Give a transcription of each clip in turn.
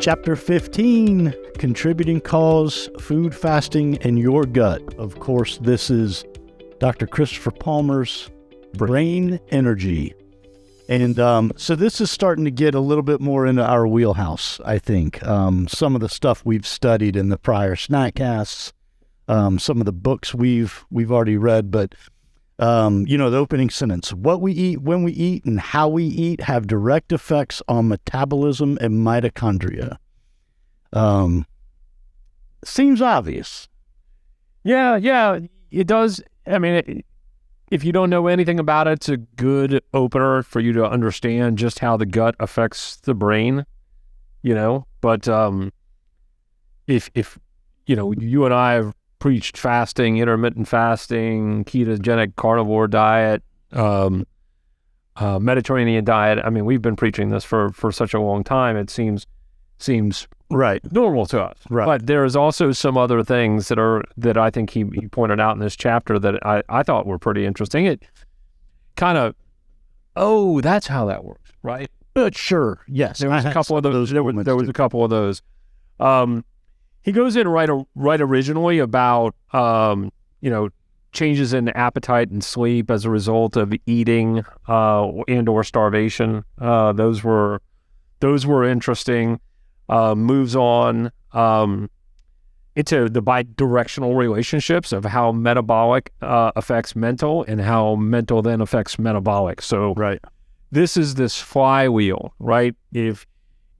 Chapter 15, Contributing Cause, Food Fasting, and Your Gut. Of course, this is Dr. Christopher Palmer's Brain Energy. And so this is starting to get a little bit more into our wheelhouse, I think. Some of the stuff we've studied in the prior snackcasts, some of the books we've already read, but the opening sentence, what we eat, when we eat, and how we eat have direct effects on metabolism and mitochondria. Seems obvious. Yeah, it does. I mean, if you don't know anything about it, it's a good opener for you to understand just how the gut affects the brain, But if you and I have preached fasting, intermittent fasting, ketogenic carnivore diet, Mediterranean diet. I mean, we've been preaching this for such a long time. It seems right normal to us. Right. But there is also some other things that I think he pointed out in this chapter that I thought were pretty interesting. It kind of, that's how that works, right? Sure. Yes. There was a couple of those. There was a couple of those. He goes in right originally about, changes in appetite and sleep as a result of eating and or starvation. Those were interesting. Moves on into the bidirectional relationships of how metabolic affects mental and how mental then affects metabolic. So right. This is this flywheel, right?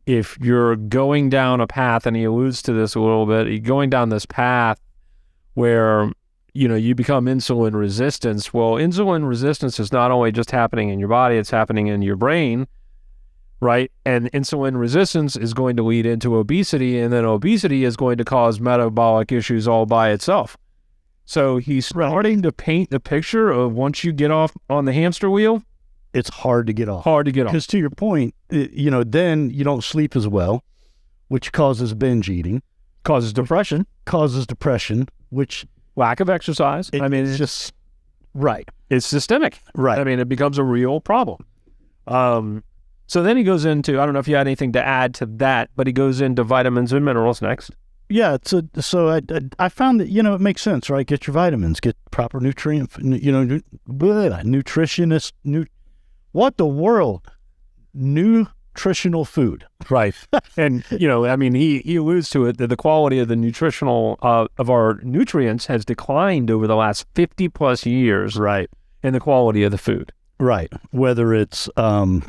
If you're going down a path, and he alludes to this a little bit, you're going down this path where, you become insulin resistant. Well, insulin resistance is not only just happening in your body, it's happening in your brain, right? And insulin resistance is going to lead into obesity, and then obesity is going to cause metabolic issues all by itself. So he's starting to paint the picture of once you get off on the hamster wheel, it's hard to get off. Because to your point, then you don't sleep as well, which causes binge eating. Causes depression, which... lack of exercise. It's just... Right. It's systemic. Right. I mean, it becomes a real problem. So then he goes into, I don't know if you had anything to add to that, but he goes into vitamins and minerals next. Yeah, so I found that, it makes sense, right? Get your vitamins, get proper nutritionist... What the world? Nutritional food. Right. And, he alludes to it that the quality of the nutritional, of our nutrients has declined over the last 50 plus years. Right. And the quality of the food. Right. Whether it's, steroids,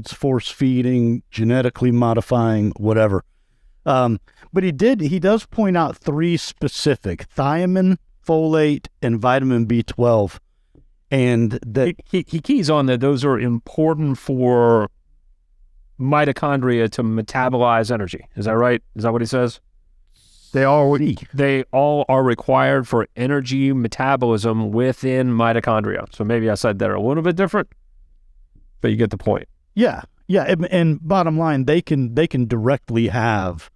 force feeding, genetically modifying, whatever. But he does point out three specific: thiamine, folate, and vitamin B12. And that he keys on that those are important for mitochondria to metabolize energy. Is that right? Is that what he says? They all are required for energy metabolism within mitochondria. So maybe I said that a little bit different, but you get the point. Yeah. And bottom line, they can directly have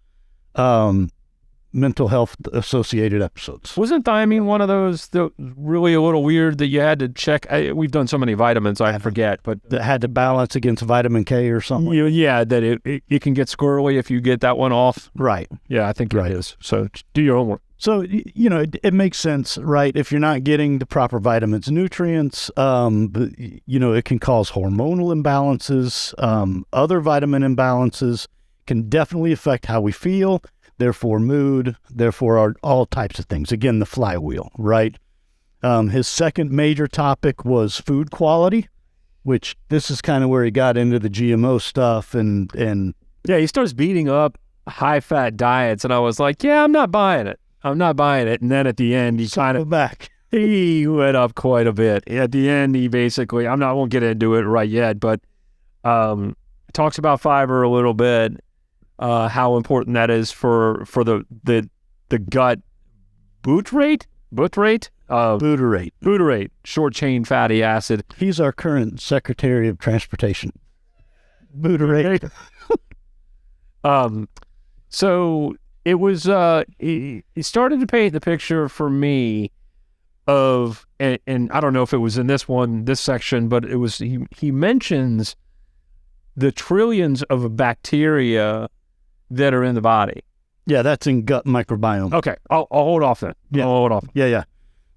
mental health associated episodes. Wasn't thiamine one of those that really a little weird that you had to check? We've done so many vitamins, I forget, but that had to balance against vitamin K or something. Yeah, that it can get squirrely if you get that one off. Right. Yeah, I think it is. So do your homework. So, it makes sense, right? If you're not getting the proper vitamins and nutrients, it can cause hormonal imbalances. Other vitamin imbalances can definitely affect how we feel, therefore mood, therefore all types of things. Again, the flywheel, right? His second major topic was food quality, which this is kind of where he got into the GMO stuff and yeah, he starts beating up high-fat diets, and I was like, yeah, I'm not buying it. And then at the end, he went up quite a bit. At the end, he basically, I won't get into it right yet, but talks about fiber a little bit. How important that is for the gut butyrate, short chain fatty acid. He's our current Secretary of Transportation. Butyrate. So it was he started to paint the picture for me of, and I don't know if it was in this section, but it was he mentions the trillions of bacteria that are in the body. Yeah, that's in gut microbiome. Okay, I'll hold off then. Yeah. I'll hold off. Yeah.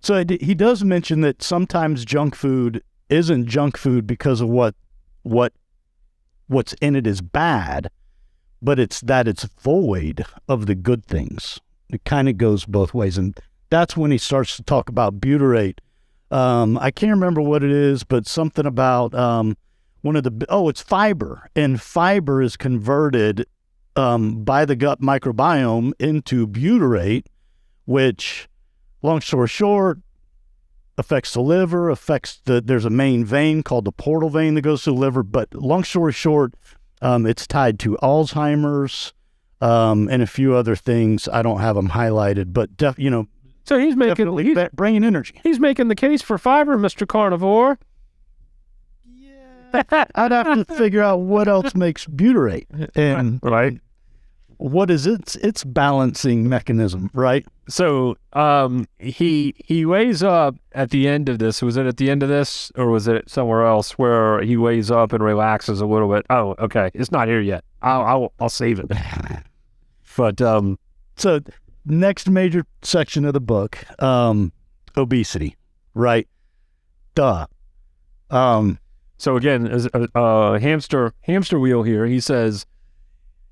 So he does mention that sometimes junk food isn't junk food because of what's in it is bad, but it's that it's void of the good things. It kind of goes both ways, and that's when he starts to talk about butyrate. I can't remember what it is, but something about it's fiber, and fiber is converted by the gut microbiome into butyrate, which, long story short, affects the liver, there's a main vein called the portal vein that goes to the liver, but long story short, it's tied to Alzheimer's and a few other things. I don't have them highlighted, but so he's making brain energy. He's making the case for fiber, Mr. Carnivore. Yeah, I'd have to figure out what else makes butyrate and right. What is its balancing mechanism, right? So he weighs up at the end of this. Was it at the end of this, or was it somewhere else where he weighs up and relaxes a little bit? Oh, okay, it's not here yet. I'll save it. But so next major section of the book, obesity, right? Duh. So again, as a hamster wheel here, he says,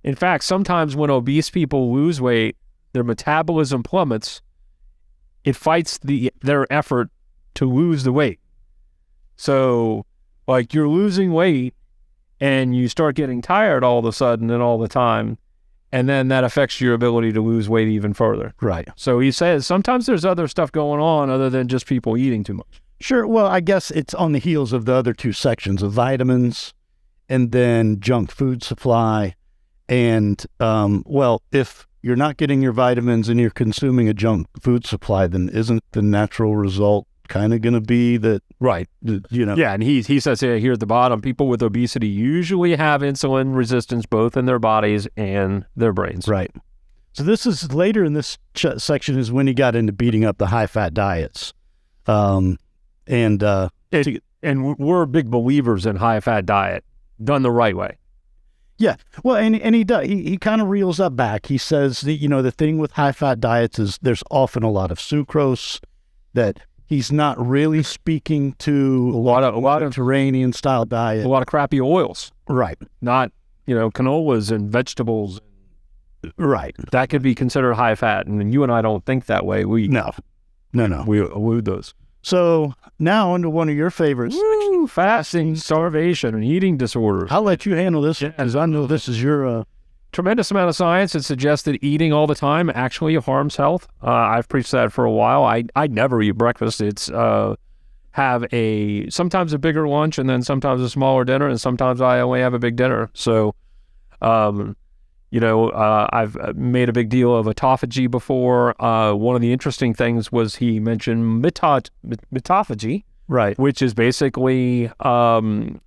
in fact, sometimes when obese people lose weight, their metabolism plummets. It fights their effort to lose the weight. So, like, you're losing weight and you start getting tired all of a sudden and all the time, and then that affects your ability to lose weight even further. Right. So he says sometimes there's other stuff going on other than just people eating too much. Sure. Well, I guess it's on the heels of the other two sections of vitamins and then junk food supply. And, if you're not getting your vitamins and you're consuming a junk food supply, then isn't the natural result kind of going to be that, right? Yeah, and he says here at the bottom, people with obesity usually have insulin resistance both in their bodies and their brains. Right. So this is later in this section is when he got into beating up the high-fat diets. And we're big believers in high-fat diet, done the right way. Yeah, well, and he does. He kind of reels that back. He says that, the thing with high-fat diets is there's often a lot of sucrose, that he's not really speaking to a lot of Mediterranean-style diet. A lot of crappy oils. Right. Not, canolas and vegetables. Right. That could be considered high-fat, and you and I don't think that way. No. We elude those. So now into one of your favorites. Woo, fasting, starvation, and eating disorders. I'll let you handle this because I know this is your... Tremendous amount of science that suggests that eating all the time actually harms health. I've preached that for a while. I never eat breakfast. It's have sometimes a bigger lunch and then sometimes a smaller dinner, and sometimes I only have a big dinner. So, I've made a big deal of autophagy before. One of the interesting things was he mentioned mitophagy, right? Which is basically one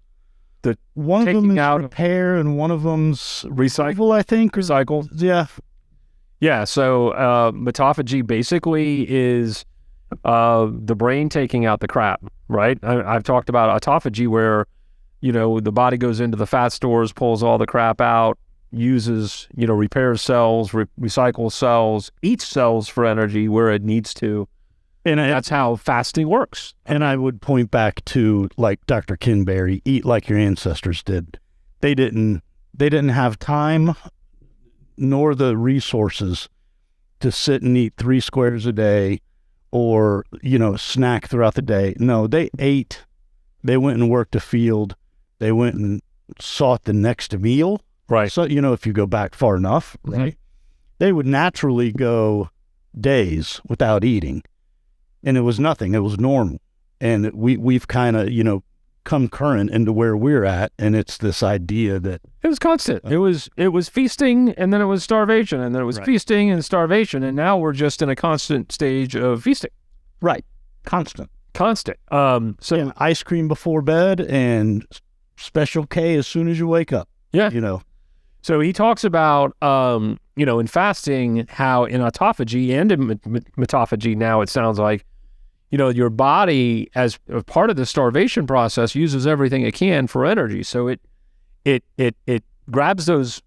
of them is repair and one of them's recycle, I think. Recycle. Yeah. So mitophagy basically is the brain taking out the crap, right? I've talked about autophagy where the body goes into the fat stores, pulls all the crap out, uses, repairs cells, recycles cells, eats cells for energy where it needs to. And that's how fasting works. And I would point back to, like Dr. Kinberry, eat like your ancestors did. They didn't have time nor the resources to sit and eat 3 squares a day or, snack throughout the day. No, they ate. They went and worked a field. They went and sought the next meal. Right. So, if you go back far enough, right, they would naturally go days without eating. And it was nothing. It was normal. And we've kind of, come current into where we're at. And it's this idea that it was constant. It was feasting, and then it was starvation, and then it was feasting and starvation. And now we're just in a constant stage of feasting. Right. Constant. So ice cream before bed and Special K as soon as you wake up. Yeah. So he talks about, in fasting, how in autophagy and in mitophagy now it sounds like, your body as a part of the starvation process uses everything it can for energy. So it grabs those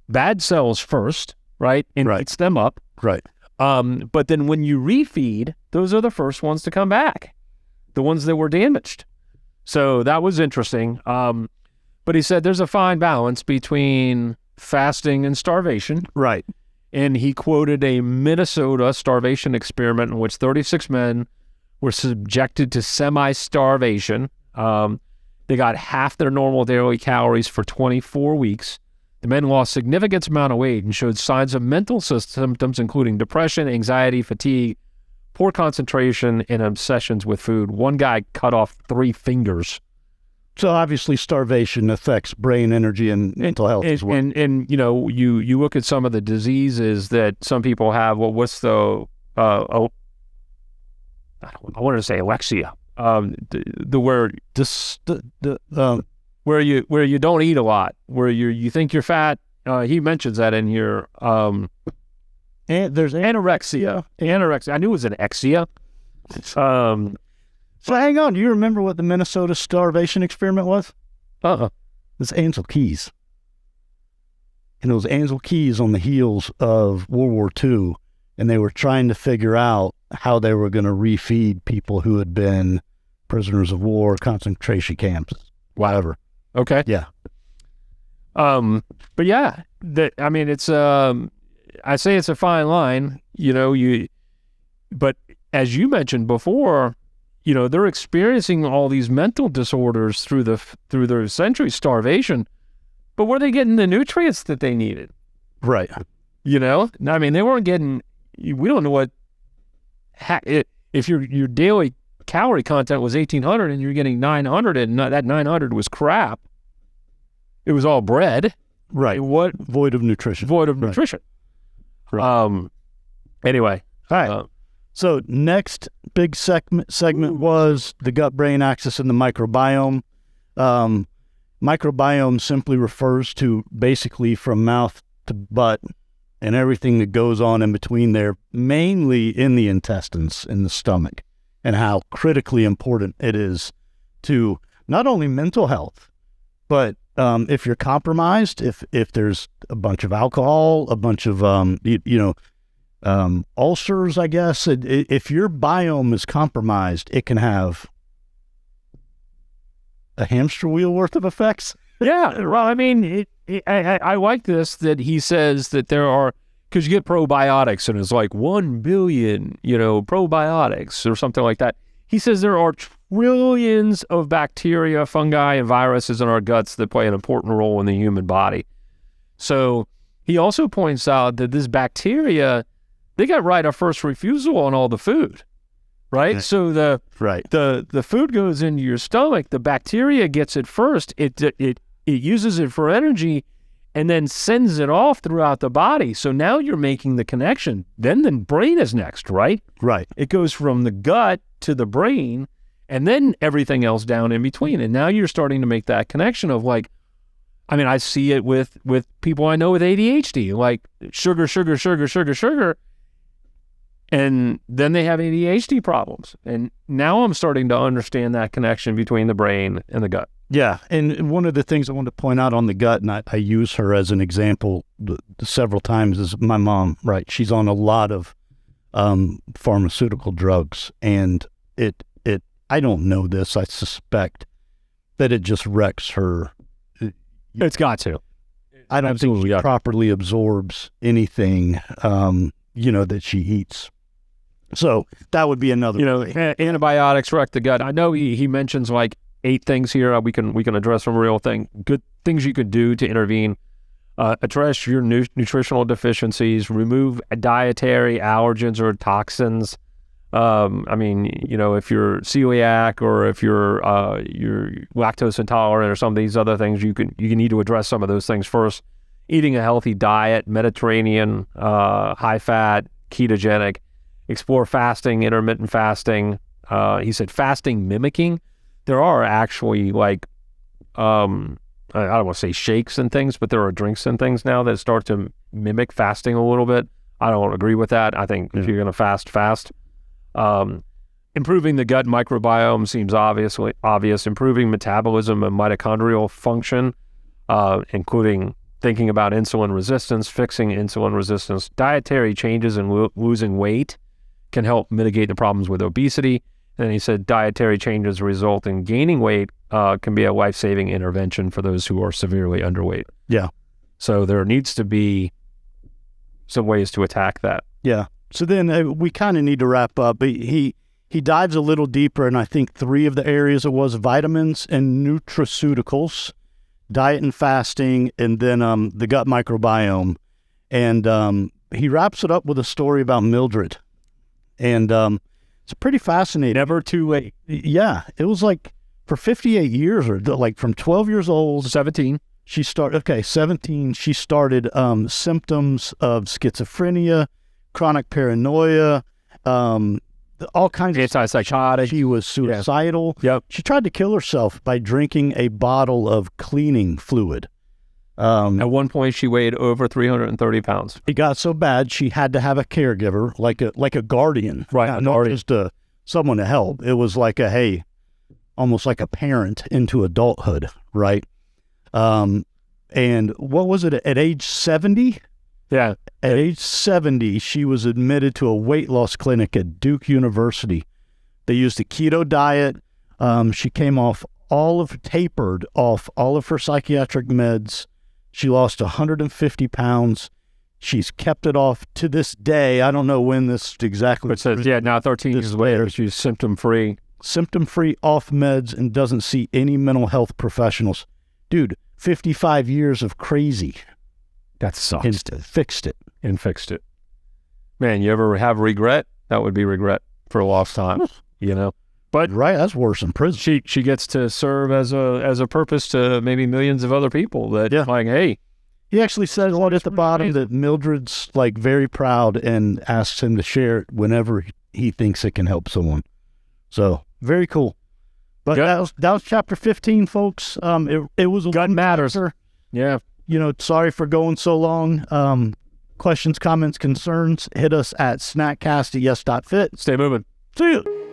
bad cells first, right, and eats them up. Right. But then when you refeed, those are the first ones to come back, the ones that were damaged. So that was interesting. But he said there's a fine balance between fasting and starvation. Right. And he quoted a Minnesota starvation experiment in which 36 men were subjected to semi-starvation. They got half their normal daily calories for 24 weeks. The men lost significant amount of weight and showed signs of mental symptoms, including depression, anxiety, fatigue, poor concentration, and obsessions with food. One guy cut off 3 fingers. So obviously starvation affects brain energy and mental health as well. And you know, you look at some of the diseases that some people have. Well, what's the I wanted to say alexia. The word where you don't eat a lot, where you think you're fat. He mentions that in here. And there's anorexia. I knew it was an exia. So hang on, do you remember what the Minnesota starvation experiment was? It's Ansel Keys. And it was Ansel Keys on the heels of World War II, and they were trying to figure out how they were going to refeed people who had been prisoners of war, concentration camps, whatever. Okay. Yeah. But yeah, I mean, it's I say it's a fine line, you know, but as you mentioned before, you know, they're experiencing all these mental disorders through their century starvation, but were they getting the nutrients that they needed? Right. You know, I mean, they weren't getting, we don't know what, if your daily calorie content was 1,800 and you're getting 900 and that 900 was crap. It was all bread. Right. What? Void of nutrition. Right. Anyway. All right. So next big segment was the gut-brain axis and the microbiome. Microbiome simply refers to basically from mouth to butt and everything that goes on in between there, mainly in the intestines, in the stomach, and how critically important it is to not only mental health, but if you're compromised, if there's a bunch of alcohol, a bunch of, ulcers, I guess. If your biome is compromised, it can have a hamster wheel worth of effects. Yeah, well, I mean, I like this that he says that there are, because you get probiotics and it's like 1 billion, probiotics or something like that. He says there are trillions of bacteria, fungi, and viruses in our guts that play an important role in the human body. So he also points out that this bacteria, they got right of first refusal on all the food, right? So the food goes into your stomach, the bacteria gets it first, it uses it for energy, and then sends it off throughout the body. So now you're making the connection. Then the brain is next, right? Right. It goes from the gut to the brain, and then everything else down in between. And now you're starting to make that connection of like, I mean, I see it with people I know with ADHD, like sugar, and then they have ADHD problems. And now I'm starting to understand that connection between the brain and the gut. Yeah, and one of the things I wanted to point out on the gut, and I use her as an example several times, is my mom, right? She's on a lot of pharmaceutical drugs, and it I don't know this, I suspect that it just wrecks her. It's got to. I don't think she properly absorbs anything, that she eats. So that would be another. Antibiotics wreck the gut. I know he mentions like 8 things here. We can address from real thing. Good things you could do to intervene. Address your nutritional deficiencies. Remove dietary allergens or toxins. If you're celiac or if you're lactose intolerant or some of these other things, you need to address some of those things first. Eating a healthy diet, Mediterranean, high fat, ketogenic. Explore fasting, intermittent fasting. He said fasting mimicking. There are actually like, I don't want to say shakes and things, but there are drinks and things now that start to mimic fasting a little bit. I don't agree with that. I think if you're going to fast. Improving the gut microbiome seems obvious. Improving metabolism and mitochondrial function. including thinking about insulin resistance, fixing insulin resistance. Dietary changes and losing weight can help mitigate the problems with obesity. And he said dietary changes result in gaining weight can be a life-saving intervention for those who are severely underweight. Yeah. So there needs to be some ways to attack that. Yeah. So then we kind of need to wrap up. He dives a little deeper, and I think 3 of the areas it was vitamins and nutraceuticals, diet and fasting, and then the gut microbiome. And he wraps it up with a story about Mildred. And it's pretty fascinating. Never too late. Yeah. It was like for 58 years, or like from 12 years old. 17. 17. She started symptoms of schizophrenia, chronic paranoia, all kinds of antipsychotic. She was suicidal. Yeah. Yep. She tried to kill herself by drinking a bottle of cleaning fluid. At one point, she weighed over 330 pounds. It got so bad she had to have a caregiver, like a guardian, right? Not just someone to help. It was like almost like a parent into adulthood, right? And what was it at age 70? Yeah. At age 70, she was admitted to a weight loss clinic at Duke University. They used a keto diet. She tapered off all of her psychiatric meds. She lost 150 pounds. She's kept it off to this day. I don't know when this exactly. It says, now 13 years later, she's symptom-free. Symptom-free, off meds, and doesn't see any mental health professionals. Dude, 55 years of crazy. That sucks. And fixed it. Man, you ever have regret? That would be regret for a lost time, But right, that's worse than prison. She gets to serve as a purpose to maybe millions of other people that like, hey. He actually said at the bottom that Mildred's like very proud and asks him to share it whenever he thinks it can help someone. So very cool. But that was chapter 15, folks. It was a gut matters. Yeah. Sorry for going so long. Questions, comments, concerns, hit us at snackcast@yes.fit. Stay moving. See you.